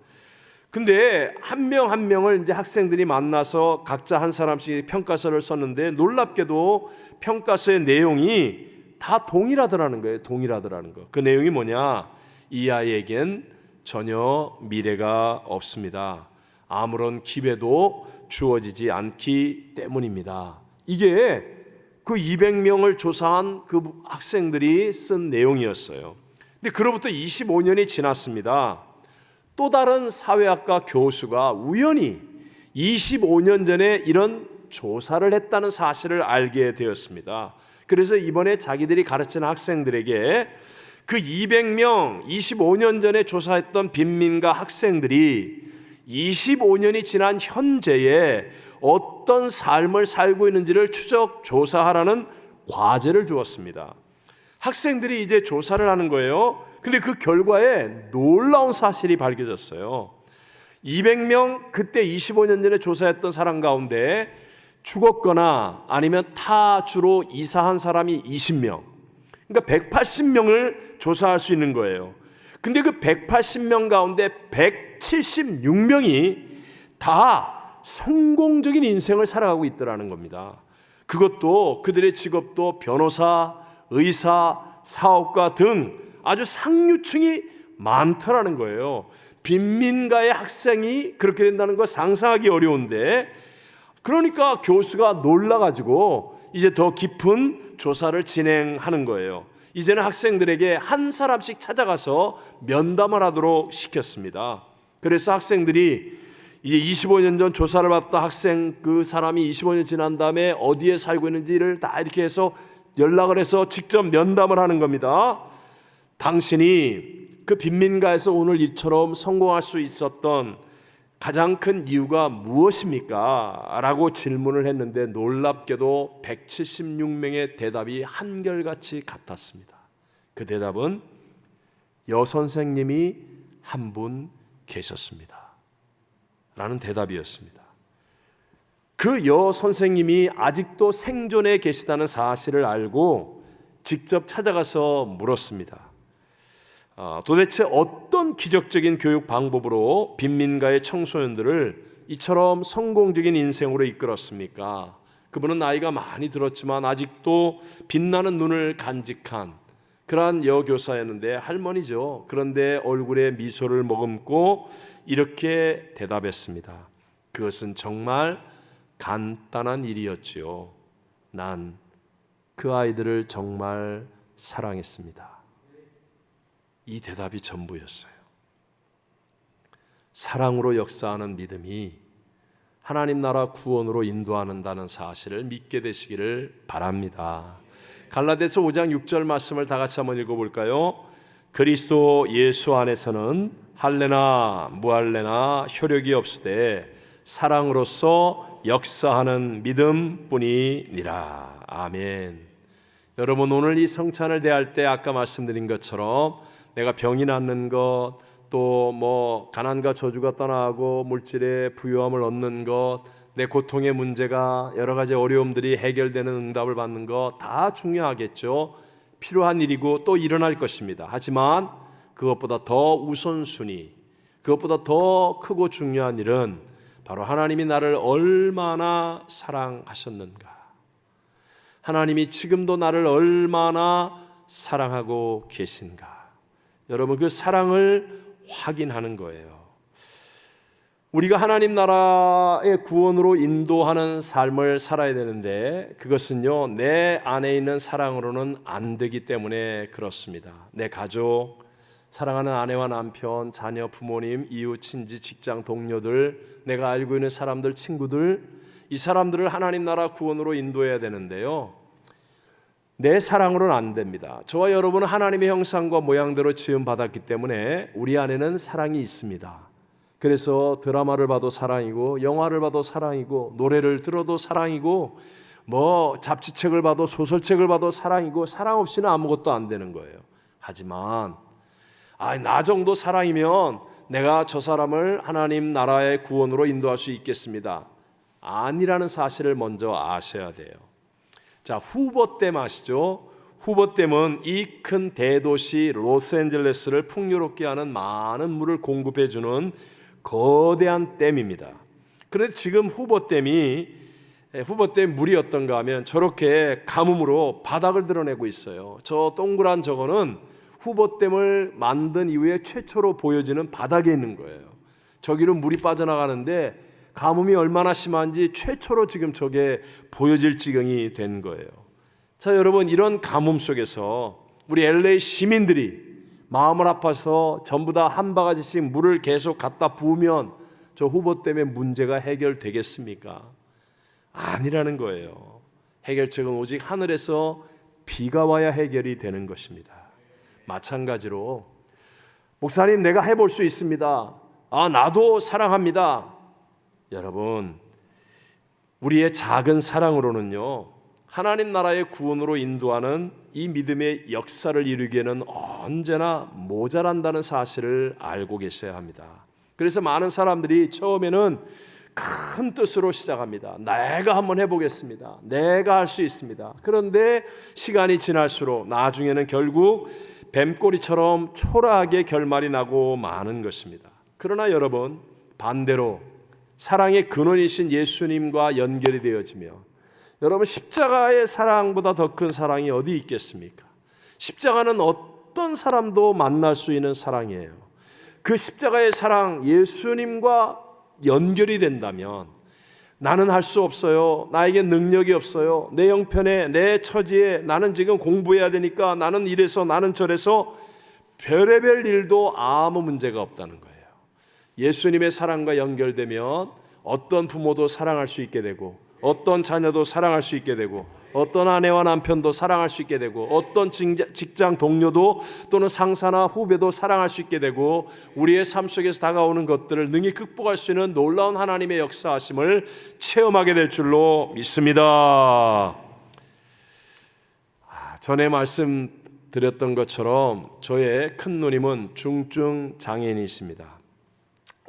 근데 한 명 한 명을 이제 학생들이 만나서 각자 한 사람씩 평가서를 썼는데 놀랍게도 평가서의 내용이 다 동일하더라는 거예요. 동일하더라는 거. 그 내용이 뭐냐? 이 아이에겐 전혀 미래가 없습니다. 아무런 기회도 주어지지 않기 때문입니다. 이게 그 200명을 조사한 그 학생들이 쓴 내용이었어요. 근데 그로부터 25년이 지났습니다. 또 다른 사회학과 교수가 우연히 25년 전에 이런 조사를 했다는 사실을 알게 되었습니다. 그래서 이번에 자기들이 가르치는 학생들에게 그 200명 25년 전에 조사했던 빈민가 학생들이 25년이 지난 현재에 어떤 삶을 살고 있는지를 추적 조사하라는 과제를 주었습니다. 학생들이 이제 조사를 하는 거예요. 근데 그 결과에 놀라운 사실이 밝혀졌어요. 200명 그때 25년 전에 조사했던 사람 가운데 죽었거나 아니면 타 주로 이사한 사람이 20명, 그러니까 180명을 조사할 수 있는 거예요. 근데 그 180명 가운데 176명이 다 성공적인 인생을 살아가고 있더라는 겁니다. 그것도 그들의 직업도 변호사, 의사, 사업가 등 아주 상류층이 많더라는 거예요. 빈민가의 학생이 그렇게 된다는 거 상상하기 어려운데, 그러니까 교수가 놀라가지고 이제 더 깊은 조사를 진행하는 거예요. 이제는 학생들에게 한 사람씩 찾아가서 면담을 하도록 시켰습니다. 그래서 학생들이 이제 25년 전 조사를 받던 학생, 그 사람이 25년 지난 다음에 어디에 살고 있는지를 다 이렇게 해서 연락을 해서 직접 면담을 하는 겁니다. 당신이 그 빈민가에서 오늘 이처럼 성공할 수 있었던 가장 큰 이유가 무엇입니까? 라고 질문을 했는데 놀랍게도 176명의 대답이 한결같이 같았습니다. 그 대답은 여선생님이 한 분 계셨습니다 라는 대답이었습니다. 그 여선생님이 아직도 생존해 계시다는 사실을 알고 직접 찾아가서 물었습니다. 도대체 어떤 기적적인 교육 방법으로 빈민가의 청소년들을 이처럼 성공적인 인생으로 이끌었습니까? 그분은 나이가 많이 들었지만 아직도 빛나는 눈을 간직한 그러한 여교사였는데, 할머니죠. 그런데 얼굴에 미소를 머금고 이렇게 대답했습니다. 그것은 정말 간단한 일이었지요. 난 그 아이들을 정말 사랑했습니다. 이 대답이 전부였어요. 사랑으로 역사하는 믿음이 하나님 나라 구원으로 인도하는다는 사실을 믿게 되시기를 바랍니다. 갈라디아서 5장 6절 말씀을 다 같이 한번 읽어볼까요? 그리스도 예수 안에서는 할례나 무할례나 효력이 없으되 사랑으로서 역사하는 믿음뿐이니라. 아멘. 여러분, 오늘 이 성찬을 대할 때 아까 말씀드린 것처럼 내가 병이 낫는 것, 또 가난과 저주가 떠나고 물질의 부유함을 얻는 것, 내 고통의 문제가 여러 가지 어려움들이 해결되는 응답을 받는 것 다 중요하겠죠. 필요한 일이고 또 일어날 것입니다. 하지만 그것보다 더 우선순위, 그것보다 더 크고 중요한 일은 바로 하나님이 나를 얼마나 사랑하셨는가, 하나님이 지금도 나를 얼마나 사랑하고 계신가, 여러분 그 사랑을 확인하는 거예요. 우리가 하나님 나라의 구원으로 인도하는 삶을 살아야 되는데 그것은요, 내 안에 있는 사랑으로는 안 되기 때문에 그렇습니다. 내 가족, 사랑하는 아내와 남편, 자녀, 부모님, 이웃, 친지, 직장 동료들, 내가 알고 있는 사람들, 친구들, 이 사람들을 하나님 나라 구원으로 인도해야 되는데요, 내 사랑으로는 안 됩니다. 저와 여러분은 하나님의 형상과 모양대로 지음받았기 때문에 우리 안에는 사랑이 있습니다. 그래서 드라마를 봐도 사랑이고, 영화를 봐도 사랑이고, 노래를 들어도 사랑이고, 잡지책을 봐도 소설책을 봐도 사랑이고, 사랑 없이는 아무것도 안 되는 거예요. 하지만 나 정도 사랑이면 내가 저 사람을 하나님 나라의 구원으로 인도할 수 있겠습니다. 아니라는 사실을 먼저 아셔야 돼요. 자, 후보댐 아시죠? 후보댐은 이 큰 대도시 로스앤젤레스를 풍요롭게 하는 많은 물을 공급해주는 거대한 댐입니다. 그런데 지금 후보댐 물이 어떤가 하면 저렇게 가뭄으로 바닥을 드러내고 있어요. 저 동그란 저거는 후보댐을 만든 이후에 최초로 보여지는 바닥에 있는 거예요. 저기로 물이 빠져나가는데 가뭄이 얼마나 심한지 최초로 지금 저게 보여질 지경이 된 거예요. 자, 여러분, 이런 가뭄 속에서 우리 LA 시민들이 마음을 아파서 전부 다 한 바가지씩 물을 계속 갖다 부으면 저 후보댐의 문제가 해결되겠습니까? 아니라는 거예요. 해결책은 오직 하늘에서 비가 와야 해결이 되는 것입니다. 마찬가지로 목사님, 내가 해볼 수 있습니다. 나도 사랑합니다. 여러분, 우리의 작은 사랑으로는요, 하나님 나라의 구원으로 인도하는 이 믿음의 역사를 이루기에는 언제나 모자란다는 사실을 알고 계셔야 합니다. 그래서 많은 사람들이 처음에는 큰 뜻으로 시작합니다. 내가 한번 해보겠습니다. 내가 할 수 있습니다. 그런데 시간이 지날수록 나중에는 결국 뱀꼬리처럼 초라하게 결말이 나고 마는 것입니다. 그러나 여러분, 반대로 사랑의 근원이신 예수님과 연결이 되어지며, 여러분, 십자가의 사랑보다 더 큰 사랑이 어디 있겠습니까? 십자가는 어떤 사람도 만날 수 있는 사랑이에요. 그 십자가의 사랑, 예수님과 연결이 된다면 나는 할 수 없어요, 나에게 능력이 없어요, 내 형편에, 내 처지에 나는 지금 공부해야 되니까, 나는 이래서 나는 저래서, 별의별 일도 아무 문제가 없다는 거예요. 예수님의 사랑과 연결되면 어떤 부모도 사랑할 수 있게 되고, 어떤 자녀도 사랑할 수 있게 되고, 어떤 아내와 남편도 사랑할 수 있게 되고, 어떤 직장 동료도 또는 상사나 후배도 사랑할 수 있게 되고, 우리의 삶 속에서 다가오는 것들을 능히 극복할 수 있는 놀라운 하나님의 역사하심을 체험하게 될 줄로 믿습니다. 전에 말씀드렸던 것처럼 저의 큰 누님은 중증 장애인이십니다.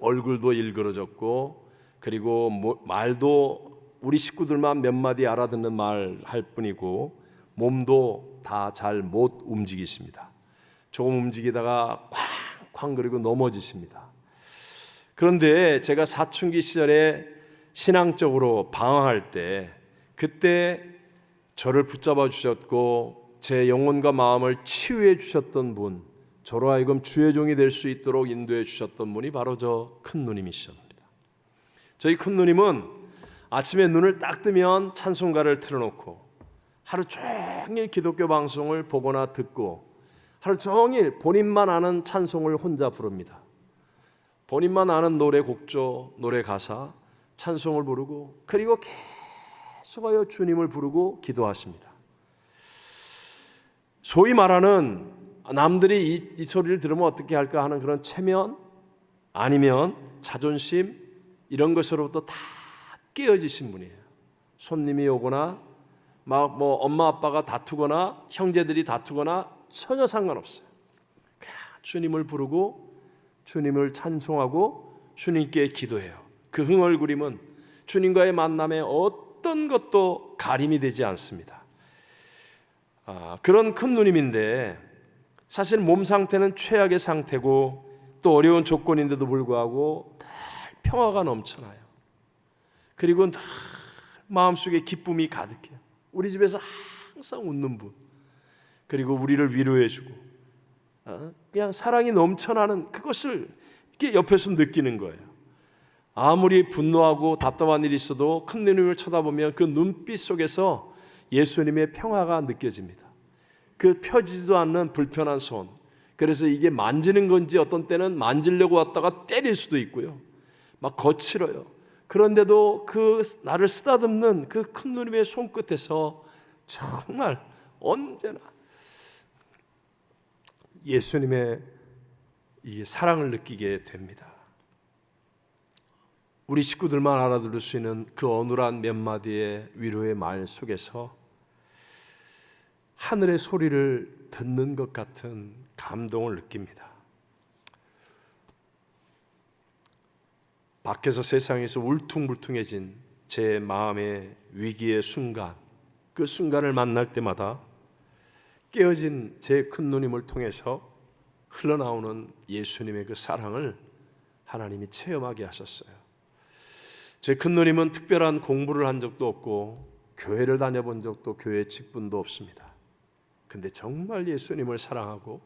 얼굴도 일그러졌고, 그리고 말도 우리 식구들만 몇 마디 알아듣는 말 할 뿐이고, 몸도 다 잘 못 움직이십니다. 조금 움직이다가 쾅쾅 그리고 넘어지십니다. 그런데 제가 사춘기 시절에 신앙적으로 방황할 때, 그때 저를 붙잡아 주셨고 제 영혼과 마음을 치유해 주셨던 분, 저로 하여금 주의 종이 될 수 있도록 인도해 주셨던 분이 바로 저 큰 누님이셨습니다. 저희 큰 누님은 아침에 눈을 딱 뜨면 찬송가를 틀어놓고 하루 종일 기독교 방송을 보거나 듣고 하루 종일 본인만 아는 찬송을 혼자 부릅니다. 본인만 아는 노래 곡조, 노래 가사, 찬송을 부르고, 그리고 계속하여 주님을 부르고 기도하십니다. 소위 말하는 남들이 이 소리를 들으면 어떻게 할까 하는 그런 체면, 아니면 자존심, 이런 것으로부터 다 깨어지신 분이에요. 손님이 오거나 막 뭐 엄마 아빠가 다투거나 형제들이 다투거나 전혀 상관없어요. 그냥 주님을 부르고 주님을 찬송하고 주님께 기도해요. 그 흥얼구림은 주님과의 만남에 어떤 것도 가림이 되지 않습니다. 그런 큰 누님인데 사실 몸 상태는 최악의 상태고 또 어려운 조건인데도 불구하고 늘 평화가 넘쳐나요. 그리고 늘 마음속에 기쁨이 가득해요. 우리 집에서 항상 웃는 분, 그리고 우리를 위로해주고 그냥 사랑이 넘쳐나는 그것을 이렇게 옆에서 느끼는 거예요. 아무리 분노하고 답답한 일이 있어도 큰 누님을 쳐다보면 그 눈빛 속에서 예수님의 평화가 느껴집니다. 그 펴지지도 않는 불편한 손, 그래서 이게 만지는 건지 어떤 때는 만지려고 왔다가 때릴 수도 있고요, 막 거칠어요. 그런데도 그 나를 쓰다듬는 그 큰 누님의 손끝에서 정말 언제나 예수님의 이 사랑을 느끼게 됩니다. 우리 식구들만 알아들을 수 있는 그 어눌한 몇 마디의 위로의 말 속에서 하늘의 소리를 듣는 것 같은 감동을 느낍니다. 밖에서 세상에서 울퉁불퉁해진 제 마음의 위기의 순간, 그 순간을 만날 때마다 깨어진 제 큰 누님을 통해서 흘러나오는 예수님의 그 사랑을 하나님이 체험하게 하셨어요. 제 큰 누님은 특별한 공부를 한 적도 없고 교회를 다녀본 적도 교회 직분도 없습니다. 근데 정말 예수님을 사랑하고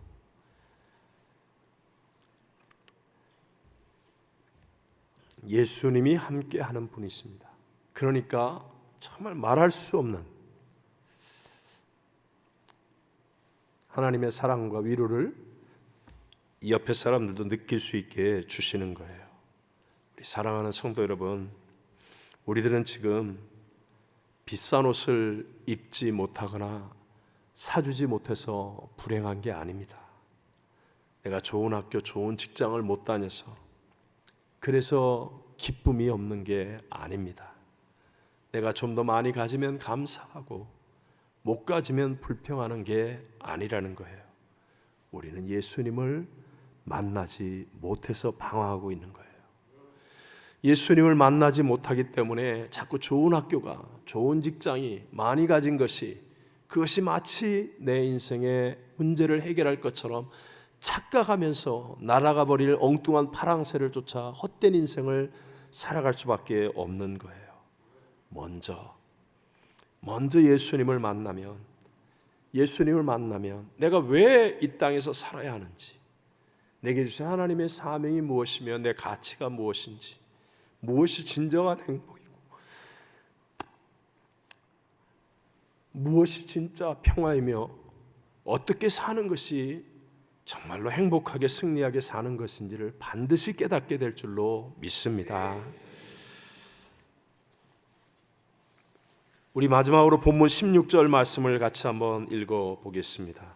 예수님이 함께하는 분이십니다. 그러니까 정말 말할 수 없는 하나님의 사랑과 위로를 이 옆에 사람들도 느낄 수 있게 주시는 거예요. 우리 사랑하는 성도 여러분, 우리들은 지금 비싼 옷을 입지 못하거나 사주지 못해서 불행한 게 아닙니다. 내가 좋은 학교, 좋은 직장을 못 다녀서 그래서 기쁨이 없는 게 아닙니다. 내가 좀 더 많이 가지면 감사하고 못 가지면 불평하는 게 아니라는 거예요. 우리는 예수님을 만나지 못해서 방황하고 있는 거예요. 예수님을 만나지 못하기 때문에 자꾸 좋은 학교가, 좋은 직장이, 많이 가진 것이, 그것이 마치 내 인생의 문제를 해결할 것처럼 착각하면서 날아가 버릴 엉뚱한 파랑새를 쫓아 헛된 인생을 살아갈 수밖에 없는 거예요. 먼저 예수님을 만나면 내가 왜 이 땅에서 살아야 하는지, 내게 주신 하나님의 사명이 무엇이며 내 가치가 무엇인지, 무엇이 진정한 행복이고 무엇이 진짜 평화이며 어떻게 사는 것이 정말로 행복하게 승리하게 사는 것인지를 반드시 깨닫게 될 줄로 믿습니다. 우리 마지막으로 본문 16절 말씀을 같이 한번 읽어 보겠습니다.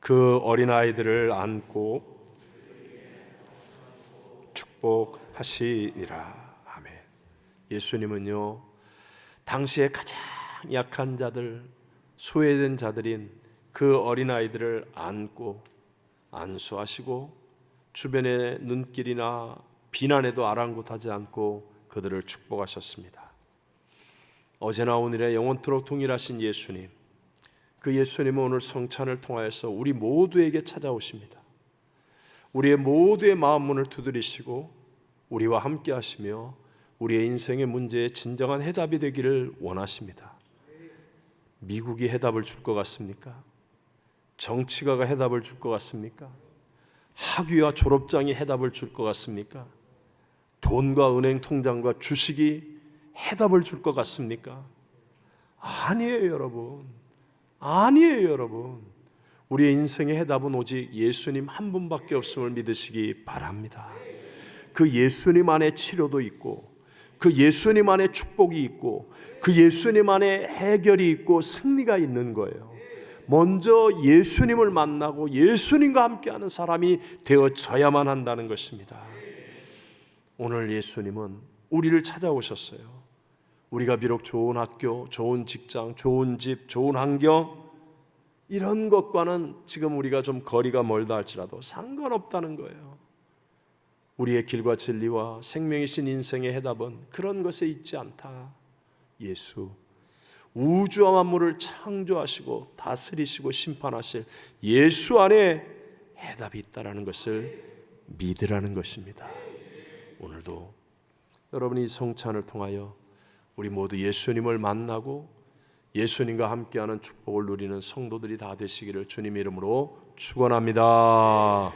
그 어린아이들을 안고 축복하시리라. 아멘. 예수님은요, 당시에 가장 약한 자들, 소외된 자들인 그 어린아이들을 안고 안수하시고 주변의 눈길이나 비난에도 아랑곳하지 않고 그들을 축복하셨습니다. 어제나 오늘의 영원토록 동일하신 예수님, 그 예수님은 오늘 성찬을 통하여서 우리 모두에게 찾아오십니다. 우리의 모두의 마음 문을 두드리시고 우리와 함께 하시며 우리의 인생의 문제에 진정한 해답이 되기를 원하십니다. 미국이 해답을 줄 것 같습니까? 정치가가 해답을 줄 것 같습니까? 학위와 졸업장이 해답을 줄 것 같습니까? 돈과 은행 통장과 주식이 해답을 줄 것 같습니까? 아니에요, 여러분. 아니에요, 여러분. 우리의 인생의 해답은 오직 예수님 한 분밖에 없음을 믿으시기 바랍니다. 그 예수님 안에 치료도 있고, 그 예수님 안에 축복이 있고, 그 예수님 안에 해결이 있고 승리가 있는 거예요. 먼저 예수님을 만나고 예수님과 함께하는 사람이 되어져야만 한다는 것입니다. 오늘 예수님은 우리를 찾아오셨어요. 우리가 비록 좋은 학교, 좋은 직장, 좋은 집, 좋은 환경 이런 것과는 지금 우리가 좀 거리가 멀다 할지라도 상관없다는 거예요. 우리의 길과 진리와 생명이신 인생의 해답은 그런 것에 있지 않다. 예수, 우주와 만물을 창조하시고 다스리시고 심판하실 예수 안에 해답이 있다는 것을 믿으라는 것입니다. 오늘도 여러분이 성찬을 통하여 우리 모두 예수님을 만나고 예수님과 함께하는 축복을 누리는 성도들이 다 되시기를 주님 이름으로 축원합니다.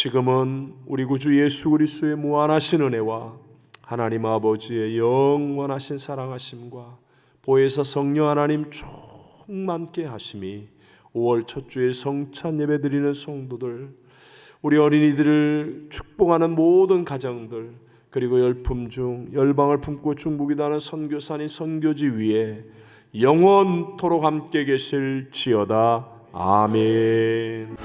지금은 우리 구주 예수 그리스도의 무한하신 은혜와 하나님 아버지의 영원하신 사랑하심과 보혜사 성령 하나님 충만케 하심이 5월 첫 주에 성찬 예배 드리는 성도들, 우리 어린이들을 축복하는 모든 가정들, 그리고 열품 중 열방을 품고 중보기도하는 선교사님 선교지 위에 영원토록 함께 계실지어다. 아멘.